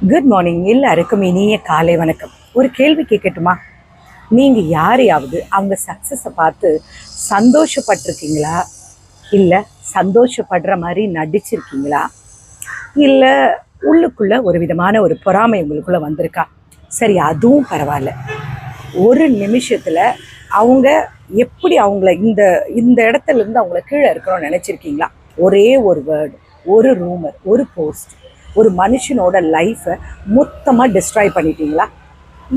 Good morning. எல்லாருக்கும் இனிய காலை வணக்கம். ஒரு கேள்வி கேட்கட்டுமா? நீங்கள் யாரையாவது அவங்க சக்ஸஸை பார்த்து சந்தோஷப்பட்டிருக்கீங்களா? இல்லை சந்தோஷப்படுற மாதிரி நடிச்சிருக்கீங்களா? இல்லை உள்ளுக்குள்ளே ஒரு விதமான ஒரு பொறாமை உங்களுக்குள்ளே வந்திருக்கா? சரி, அதுவும் பரவாயில்ல. ஒரு நிமிஷத்தில் அவங்க எப்படி அவங்கள இந்த இந்த இடத்துலேருந்து அவங்கள கீழே இருக்கிறோன்னு நினச்சிருக்கீங்களா? ஒரே ஒரு வேர்டு, ஒரு ரூமர், ஒரு போஸ்ட், ஒரு மனுஷனோட லைஃப்பை மொத்தமாக டிஸ்ட்ராய் பண்ணிட்டீங்களா?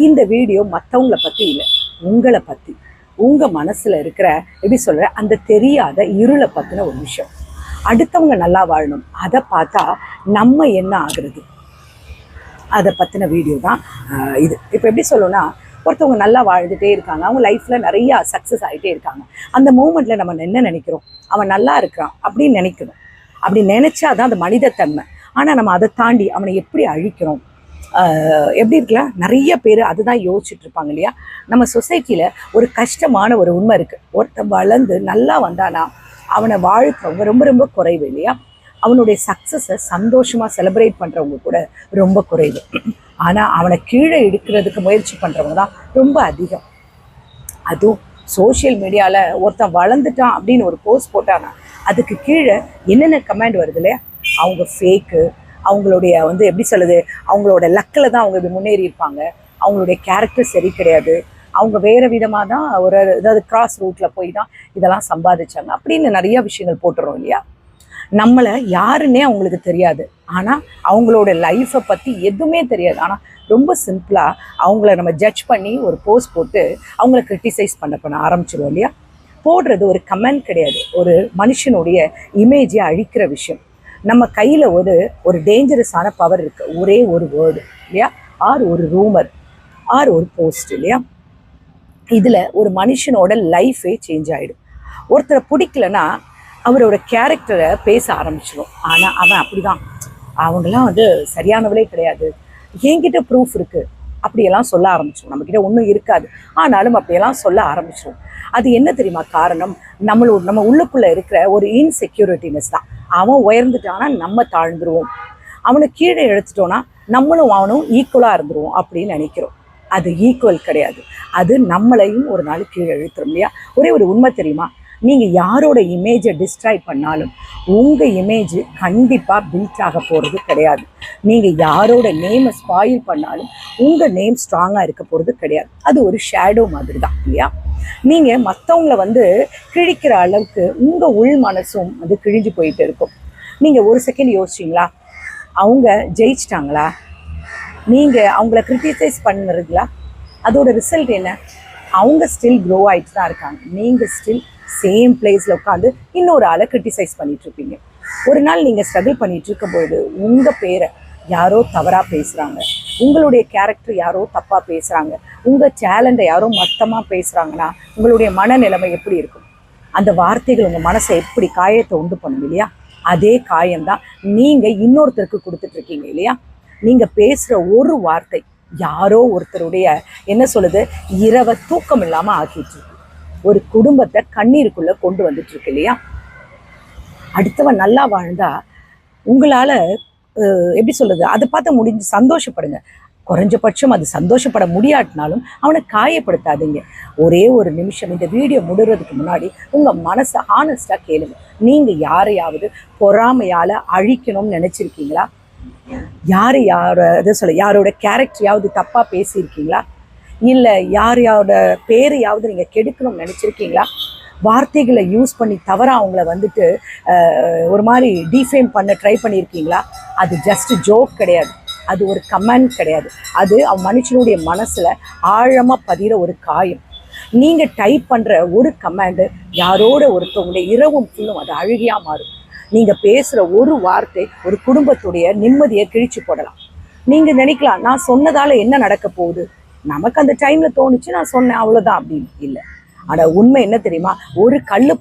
இந்த வீடியோ மற்றவங்கள பற்றி இல்லை, உங்களை பற்றி, உங்கள் மனசில் இருக்கிற எப்படி சொல்கிற அந்த தெரியாத இருளை பற்றின ஒரு விஷயம். அடுத்தவங்க நல்லா வாழணும், அதை பார்த்தா நம்ம என்ன ஆகுறது, அதை பற்றின வீடியோ தான் இது. இப்போ எப்படி சொல்லணும்னா, ஒருத்தவங்க நல்லா வாழ்ந்துகிட்டே இருக்காங்க, அவங்க லைஃப்பில் நிறையா சக்ஸஸ் ஆகிட்டே இருக்காங்க. அந்த மூமெண்ட்டில் நம்ம என்ன நினைக்கிறோம்? அவன் நல்லா இருக்கிறான் அப்படின்னு நினைக்கணும். அப்படி நினச்சா தான் அது மனிதத்தன்மை. ஆனால் நம்ம அதை தாண்டி அவனை எப்படி அழிக்கிறோம், எப்படி இருக்கலாம், நிறைய பேர் அதுதான் யோசிச்சுட்டு இருப்பாங்க இல்லையா? நம்ம சொசைட்டியில் ஒரு கஷ்டமான ஒரு உண்மை இருக்குது. ஒருத்தன் வளர்ந்து நல்லா வந்தானா அவனை வாழ்க்கிறவங்க ரொம்ப ரொம்ப குறைவு இல்லையா? அவனுடைய சக்ஸஸை சந்தோஷமாக செலிப்ரேட் பண்ணுறவங்க கூட ரொம்ப குறைவு. ஆனால் அவனை கீழே எடுக்கிறதுக்கு முயற்சி பண்ணுறவங்க தான் ரொம்ப அதிகம். அதுவும் சோஷியல் மீடியாவில் ஒருத்தன் வளர்ந்துட்டான் அப்படின்னு ஒரு போஸ்ட் போட்டானா அதுக்கு கீழே என்னென்ன கமெண்ட் வருது இல்லையா? அவங்க ஃபேக்கு, அவங்களுடைய எப்படி சொல்லுது, அவங்களோட லக்கில் தான் அவங்க இப்படி முன்னேறி இருப்பாங்க, அவங்களுடைய கேரக்டர் சரி கிடையாது, அவங்க வேறு விதமாக தான் ஒரு ஏதாவது கிராஸ் ரூட்டில் போய் தான் இதெல்லாம் சம்பாதிச்சாங்க அப்படின்னு நிறைய விஷயங்கள் போட்டுறோம் இல்லையா? நம்மளை யாருன்னே அவங்களுக்கு தெரியாது, ஆனால் அவங்களோட லைஃப்பை பற்றி எதுவுமே தெரியாது. ஆனால் ரொம்ப சிம்பிளாக அவங்கள நம்ம ஜட்ஜ் பண்ணி ஒரு போஸ்ட் போட்டு அவங்கள கிரிட்டிசைஸ் பண்ண ஆரம்பிச்சிடுவோம் இல்லையா? போடுறது ஒரு கமெண்ட் கிடையாது, ஒரு மனுஷனுடைய இமேஜை அழிக்கிற விஷயம். நம்ம கையில் ஒரு டேஞ்சரஸான பவர் இருக்குது. ஒரே ஒரு வேர்டு இல்லையா, ஆர் ஒரு ரூமர், ஆர் ஒரு போஸ்ட் இல்லையா? இதில் ஒரு மனுஷனோட லைஃபே சேஞ்ச் ஆகிடும். ஒருத்தரை பிடிக்கலன்னா அவரோட கேரக்டரை பேச ஆரம்பிச்சிடும். ஆனால் அவன் அப்படி தான், அவங்களாம் சரியானவளே கிடையாது, என்கிட்ட ப்ரூஃப் இருக்குது அப்படியெல்லாம் சொல்ல ஆரம்பிச்சிடும். நம்மக்கிட்ட ஒன்றும் இருக்காது, ஆனாலும் அப்படியெல்லாம் சொல்ல ஆரம்பிச்சிடும். அது என்ன தெரியுமா காரணம்? நம்ம உள்ளுக்குள்ளே இருக்கிற ஒரு இன்செக்யூரிட்டினஸ் தான். அவன் உயர்ந்துட்டானா நம்ம தாழ்ந்துருவோம், அவனை கீழே எடுத்துட்டோன்னா நம்மளும் அவனும் ஈக்குவலாக இருந்துருவோம் அப்படின்னு நினைக்கிறோம். அது ஈக்குவல் கிடையாது, அது நம்மளையும் ஒரு நாள் கீழே இழுத்துரும் இல்லையா? ஒரே ஒரு உண்மை தெரியுமா? நீங்கள் யாரோட இமேஜை டிஸ்ட்ராய் பண்ணாலும் உங்கள் இமேஜ் கண்டிப்பாக பில்ட் ஆக போகிறது கிடையாது. நீங்கள் யாரோட நேமை ஸ்பாயில் பண்ணாலும் உங்கள் நேம் ஸ்ட்ராங்காக இருக்க போகிறது கிடையாது. அது ஒரு ஷேடோ மாதிரி தான் இல்லையா? நீங்கள் மற்றவங்கள கிழிக்கிற அளவுக்கு உங்கள் உள் மனசும் கிழிஞ்சு போயிட்டு இருக்கும். நீங்கள் ஒரு செகண்ட் யோசிச்சிங்களா, அவங்க ஜெயிச்சிட்டாங்களா? நீங்கள் அவங்கள கிரிட்டிசைஸ் பண்ணுறீங்களா? அதோட ரிசல்ட் என்ன? அவங்க ஸ்டில் க்ரோ ஆகிட்டு தான் இருக்காங்க, நீங்கள் ஸ்டில் சேம் பிளேஸில் உட்காந்து இன்னொரு ஆளை கிரிட்டிசைஸ் பண்ணிகிட்ருப்பீங்க. ஒரு நாள் நீங்கள் ஸ்ட்ரகிள் பண்ணிகிட்டு இருக்கும்போது உங்கள் பேரை யாரோ தவறாக பேசுகிறாங்க, உங்களுடைய கேரக்டர் யாரோ தப்பாக பேசுகிறாங்க, உங்கள் டேலண்ட்டை யாரோ மொத்தமாக பேசுகிறாங்கன்னா உங்களுடைய மனநிலைமை எப்படி இருக்கும்? அந்த வார்த்தைகள் உங்கள் மனசை எப்படி காயத்தை உண்டு பண்ணும் இல்லையா? அதே காயம்தான் நீங்கள் இன்னொருத்தருக்கு கொடுத்துட்ருக்கீங்க இல்லையா? நீங்கள் பேசுகிற ஒரு வார்த்தை யாரோ ஒருத்தருடைய இரவை தூக்கம் இல்லாமல் ஆக்கிட்டு ஒரு குடும்பத்தை கண்ணீருக்குள்ளே கொண்டு வந்துட்டுருக்கு இல்லையா? அடுத்தவன் நல்லா வாழ்ந்தா உங்களால் அதை பார்த்து முடிஞ்சு சந்தோஷப்படுங்க. குறைஞ்சபட்சம் அது சந்தோஷப்பட முடியாட்டினாலும் அவனை காயப்படுத்தாதீங்க. ஒரே ஒரு நிமிஷம் இந்த வீடியோ முடிகிறதுக்கு முன்னாடி உங்கள் மனசை ஹானஸ்டாக கேளுங்க. நீங்கள் யாரையாவது பொறாமையால் அழிக்கணும்னு நினச்சிருக்கீங்களா? யாரோட கேரக்டரையாவது தப்பாக பேசியிருக்கீங்களா? இல்லை யாரையோட பேரையாவது நீங்கள் கெடுக்கணும்னு நினச்சிருக்கீங்களா? வார்த்தைகளை யூஸ் பண்ணி தவறாக அவங்கள ஒரு மாதிரி டீஃபேம் பண்ண ட்ரை பண்ணியிருக்கீங்களா? அது ஜஸ்ட் ஜோக் கிடையாது, அது ஒரு கமெண்ட் கிடையாது, அது அவன் மனுஷனுடைய மனசில் ஆழமாக பதிகிற ஒரு காயம். நீங்கள் டைப் பண்ணுற ஒரு கமெண்டு யாரோட ஒருத்தவங்களுடைய இரவும் ஃபுல்லும் அது அழுகியாக மாறும். நீங்கள் பேசுகிற ஒரு வார்த்தை ஒரு குடும்பத்துடைய நிம்மதியை கிழிச்சு போடலாம். நீங்கள் நினைக்கலாம், நான் சொன்னதால் என்ன நடக்க போகுது, நமக்கு அந்த டைமில் தோணுச்சு நான் சொன்னேன் அவ்வளோதான் அப்படின்னு. இல்லை, ஆனால் உண்மை என்ன தெரியுமா? ஒரு கல்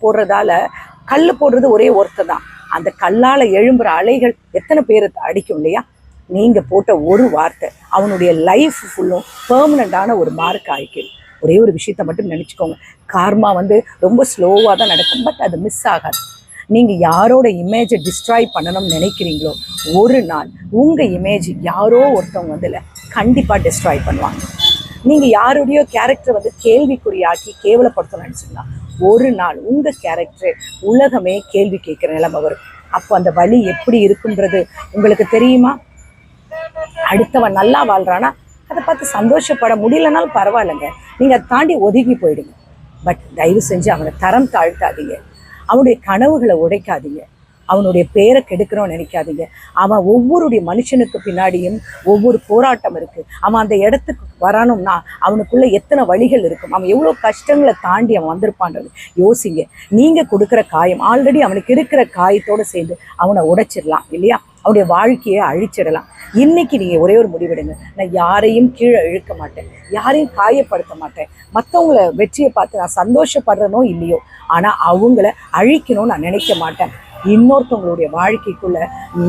போடுறது ஒரே ஒருத்தர் தான். அந்த கல்லால் எழும்புகிற அலைகள் எத்தனை பேரை அடிக்கும் இல்லையா? நீங்கள் போட்ட ஒரு வார்த்தை அவனுடைய லைஃப் ஃபுல்லும் பெர்மனண்ட்டான ஒரு மார்க் ஆகிக்கும். ஒரே ஒரு விஷயத்தை மட்டும் நினச்சிக்கோங்க, கார்மா ரொம்ப ஸ்லோவாக தான் நடக்கும், பட் அது மிஸ் ஆகாது. நீங்கள் யாரோட இமேஜை டிஸ்ட்ராய் பண்ணணும்னு நினைக்கிறீங்களோ ஒரு நாள் உங்கள் இமேஜ் யாரோ ஒருத்தவங்க வந்துல கண்டிப்பாக டிஸ்ட்ராய் பண்ணுவாங்க. நீங்கள் யாருடைய கேரக்டரை வந்து கேள்விக்குறியாக்கி கேவலப்படுத்தணும்னு நினச்சிங்கன்னா ஒரு நாள் உங்கள் கேரக்டரை உலகமே கேள்வி கேட்குற நிலைமை வரும். அப்போ அந்த வழி எப்படி இருக்குன்றது உங்களுக்கு தெரியுமா? அடுத்தவன் நல்லா வாழ்றானா அதை பார்த்து சந்தோஷப்பட முடியலனாலும் பரவாயில்லைங்க, நீங்கள் அதை தாண்டி ஒதுங்கி போயிடுங்க. பட் தயவு செஞ்சு அவனை தரம் தாழ்த்தாதீங்க, அவனுடைய கனவுகளை உடைக்காதீங்க, அவனுடைய பேரை கெடுக்கிறோன்னு நினைக்காதீங்க. அவன் ஒவ்வொருடைய மனுஷனுக்கு பின்னாடியும் ஒவ்வொரு போராட்டம் இருக்குது. அவன் அந்த இடத்துக்கு வரணும்னா அவனுக்குள்ளே எத்தனை வழிகள் இருக்கும், அவன் எவ்வளோ கஷ்டங்களை தாண்டி அவன் வந்திருப்பான்றது யோசிங்க. நீங்கள் கொடுக்குற காயம் ஆல்ரெடி அவனுக்கு இருக்கிற காயத்தோடு சேர்ந்து அவனை உடைச்சிடலாம் இல்லையா? அவனுடைய வாழ்க்கையை அழிச்சிடலாம். இன்னைக்கு நீங்கள் ஒரே ஒரு முடிவெடுங்க, நான் யாரையும் கீழே இழுக்க மாட்டேன், யாரையும் காயப்படுத்த மாட்டேன், மற்றவங்கள வெற்றியை பார்த்து நான் சந்தோஷப்படுறனோ இல்லையோ ஆனால் அவங்கள அழிக்கணும்னு நான் நினைக்க மாட்டேன். இன்னொருத்தவங்களுடைய வாழ்க்கைக்குள்ள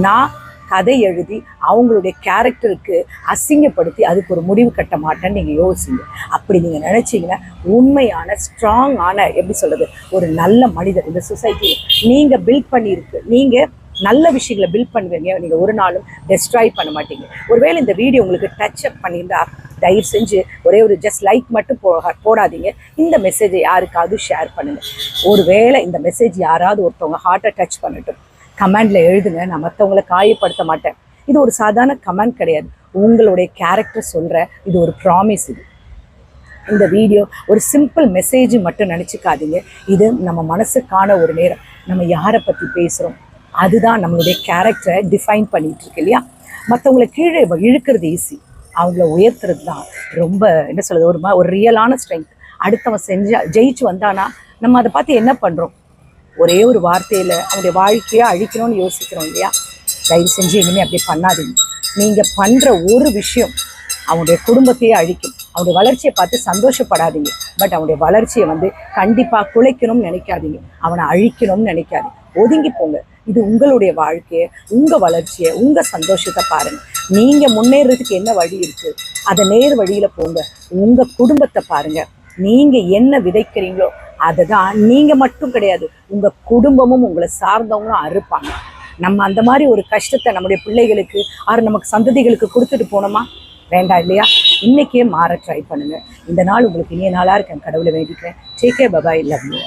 நான் கதை எழுதி அவங்களுடைய கேரக்டருக்கு அசிங்கப்படுத்தி அதுக்கு ஒரு முடிவு கட்ட மாட்டேன்னு நீங்கள் யோசிங்க. அப்படி நீங்கள் நினச்சிங்கன்னா உண்மையான ஸ்ட்ராங்கான எப்படி சொல்கிறது ஒரு நல்ல மனிதர் இந்த சொசைட்டியில் நீங்கள் பில்ட் பண்ணியிருக்கு. நீங்கள் நல்ல விஷயங்களை பில்ட் பண்ணுவீங்க, நீங்கள் ஒரு நாளும் டெஸ்ட்ராய் பண்ண மாட்டீங்க. ஒருவேளை இந்த வீடியோ உங்களுக்கு டச் அப் பண்ணியிருந்தா தயவு செஞ்சு ஒரே ஒரு ஜஸ்ட் லைக் மட்டும் போடாதீங்க, இந்த மெசேஜை யாருக்காவது ஷேர் பண்ணுங்கள். ஒருவேளை இந்த மெசேஜ் யாராவது ஒருத்தவங்க ஹார்ட்டை டச் பண்ணட்டும், கமெண்டில் எழுதுங்க. நான் மற்றவங்களை காயப்படுத்த மாட்டேன். இது ஒரு சாதாரண கமெண்ட் கிடையாது, உங்களுடைய கேரக்டர் சொல்கிற இது ஒரு ப்ராமிஸ். இந்த வீடியோ ஒரு சிம்பிள் மெசேஜ் மட்டும் நினச்சிக்காதீங்க. இது நம்ம மனசுக்கான ஒரு நேரம். நம்ம யாரை பற்றி பேசுகிறோம் அதுதான் நம்மளுடைய கேரக்டரை டிஃபைன் பண்ணிகிட்டு இருக்கு இல்லையா? மற்றவங்களை கீழே இழுக்கிறது ஈஸி, அவங்கள உயர்த்துறது தான் ரொம்ப என்ன சொல்கிறது ஒரு ரியலான ஸ்ட்ரென்த். அடுத்தவன் ஜெயிச்சு வந்தானா நம்ம அதை பார்த்து என்ன பண்ணுறோம்? ஒரே ஒரு வார்த்தையில் அவனுடைய வாழ்க்கையை அழிக்கணும்னு யோசிக்கிறோம் இல்லையா? தயவு செஞ்சு இனிமேல் அப்படி பண்ணாதீங்க. நீங்கள் பண்ணுற ஒரு விஷயம் அவனுடைய குடும்பத்தையே அழிக்கும். அவனுடைய வளர்ச்சியை பார்த்து சந்தோஷப்படாதீங்க, பட் அவனுடைய வளர்ச்சியை வந்து கண்டிப்பாக குலைக்கணும்னு நினைக்காதீங்க, அவனை அழிக்கணும்னு நினைக்காதீங்க. ஒதுங்கி போங்க. இது உங்களுடைய வாழ்க்கையை, உங்கள் வளர்ச்சியை, உங்கள் சந்தோஷத்தை பாருங்கள். நீங்கள் முன்னேறதுக்கு என்ன வழி இருக்குது அதை நேர் வழியில் போங்க. உங்கள் குடும்பத்தை பாருங்கள். நீங்கள் என்ன விதைக்கிறீங்களோ அதை தான் நீங்கள் மட்டும் கிடையாது, உங்கள் குடும்பமும் உங்களை சார்ந்தவங்களும் அறுப்பாங்க. நம்ம அந்த மாதிரி ஒரு கஷ்டத்தை நம்முடைய பிள்ளைகளுக்கு நமக்கு சந்ததிகளுக்கு கொடுத்துட்டு போனோமா? வேண்டாம் இல்லையா? இன்றைக்கே மாற ட்ரை பண்ணுங்கள். இந்த நாள் உங்களுக்கு இனிய நாளாக இருக்கேன் கடவுளை வேண்டிக்கிறேன். Take care, bye bye, love you.